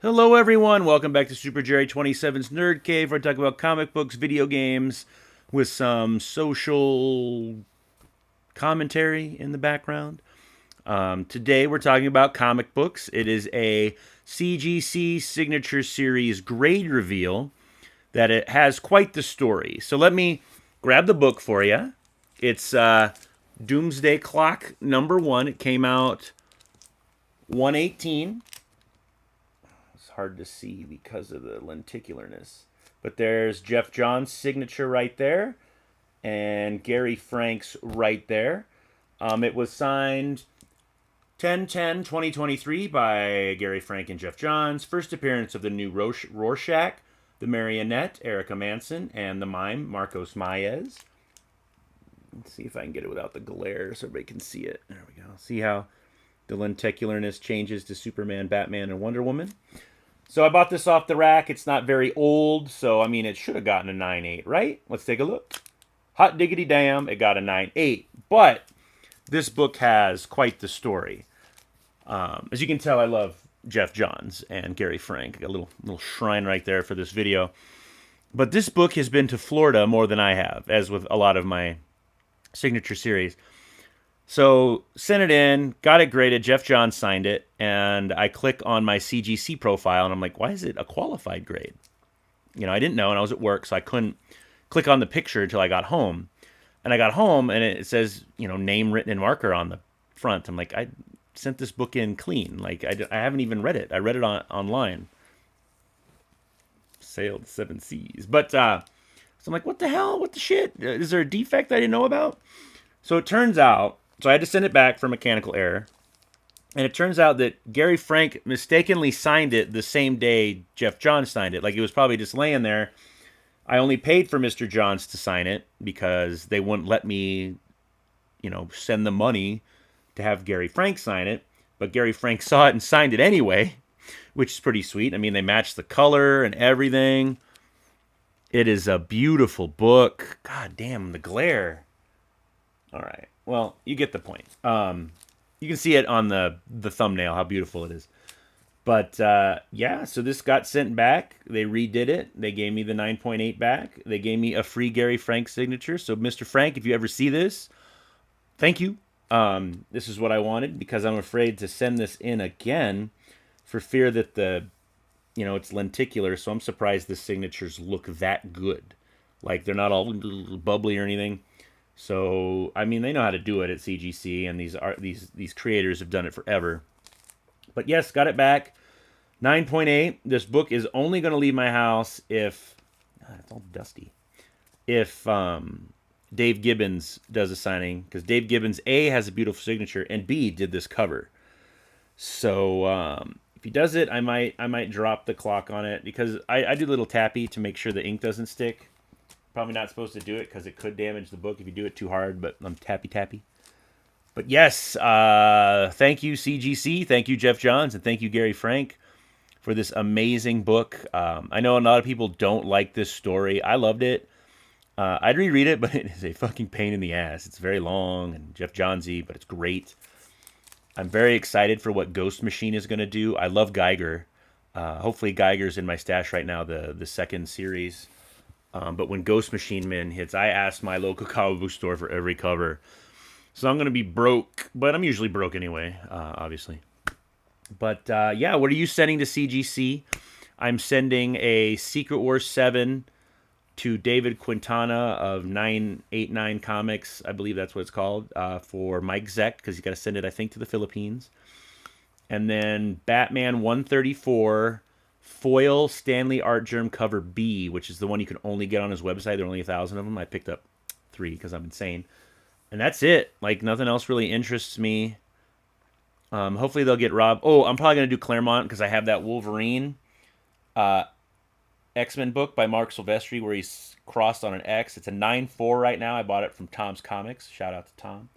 Hello, everyone. Welcome back to Super Jerry 27's Nerd Cave, where I talk about comic books, video games, with some social commentary in the background. Today, we're talking about comic books. It is a CGC Signature Series grade reveal that it has quite the story. So let me grab the book for you. It's Doomsday Clock #1. It came out 118. Hard to see because of the lenticularness. But there's Jeff Johns' signature right there, and Gary Frank's right there. It was signed 10/10/2023 by Gary Frank and Jeff Johns. First appearance of the new Rorschach, the Marionette, Erica Manson, and the Mime, Marcos Maez. Let's see if I can get it without the glare so everybody can see it. There we go. See how the lenticularness changes to Superman, Batman, and Wonder Woman. So I bought this off the rack. It's not very old, so I mean, it should have gotten a 9.8, right? Let's take a look. Hot diggity damn, it got a 9.8. But this book has quite the story. As you can tell, I love Jeff Johns and Gary Frank. I got a little shrine right there for this video. But this book has been to Florida more than I have, as with a lot of my signature series. So, sent it in, got it graded, Jeff Johns signed it, and I click on my CGC profile, and I'm like, why is it a qualified grade? You know, I didn't know, and I was at work, so I couldn't click on the picture until I got home. And I got home, and it says, you know, name written in marker on the front. I'm like, I sent this book in clean. Like, I haven't even read it. I read it online. Sailed 7 seas. But, so I'm like, what the hell? What the shit? Is there a defect I didn't know about? So it turns out, so I had to send it back for mechanical error. And it turns out that Gary Frank mistakenly signed it the same day Jeff Johns signed it. Like, it was probably just laying there. I only paid for Mr. Johns to sign it because they wouldn't let me, you know, send the money to have Gary Frank sign it. But Gary Frank saw it and signed it anyway, which is pretty sweet. I mean, they matched the color and everything. It is a beautiful book. God damn, the glare. All right. Well, you get the point. You can see it on the thumbnail, how beautiful it is. But, yeah, so this got sent back. They redid it. They gave me the 9.8 back. They gave me a free Gary Frank signature. So, Mr. Frank, if you ever see this, thank you. This is what I wanted because I'm afraid to send this in again for fear that it's lenticular. So I'm surprised the signatures look that good. Like, they're not all bubbly or anything. So, I mean, they know how to do it at CGC, and these creators have done it forever. But yes, got it back. 9.8. This book is only going to leave my house if... it's all dusty. If Dave Gibbons does a signing, because Dave Gibbons, A, has a beautiful signature, and B, did this cover. So, if he does it, I might drop the clock on it, because I do a little tappy to make sure the ink doesn't stick. Probably not supposed to do it because it could damage the book if you do it too hard, but I'm tappy. But yes, thank you, CGC. Thank you, Jeff Johns. And thank you, Gary Frank, for this amazing book. I know a lot of people don't like this story. I loved it. I'd reread it, but it is a fucking pain in the ass. It's very long and Jeff Johns-y, but it's great. I'm very excited for what Ghost Machine is going to do. I love Geiger. Hopefully Geiger's in my stash right now, the second series. But when Ghost Machine Man hits, I ask my local comic book store for every cover. So I'm going to be broke, but I'm usually broke anyway, obviously. But, yeah, what are you sending to CGC? I'm sending a Secret Wars 7 to David Quintana of 989 Comics. I believe that's what it's called, for Mike Zeck, because you got to send it, I think, to the Philippines. And then Batman 134... foil Stanley Art Germ cover B, which is the one you can only get on his website. There are only 1,000 of them. I picked up 3 because I'm insane. And that's it. Like, nothing else really interests me. Hopefully they'll get Rob. Oh, I'm probably going to do Claremont because I have that Wolverine X-Men book by Mark Silvestri where he's crossed on an X. It's a 9.4 right now. I bought it from Tom's Comics. Shout out to Tom.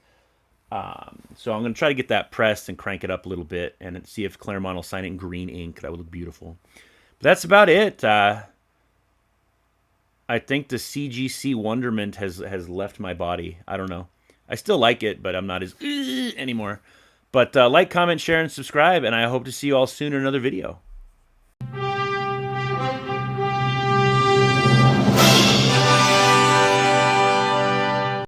So I'm going to try to get that pressed and crank it up a little bit and see if Claremont will sign it in green ink. That would look beautiful. But that's about it. I think the CGC wonderment has left my body. I don't know. I still like it, but I'm not as anymore. But like, comment, share, and subscribe, and I hope to see you all soon in another video.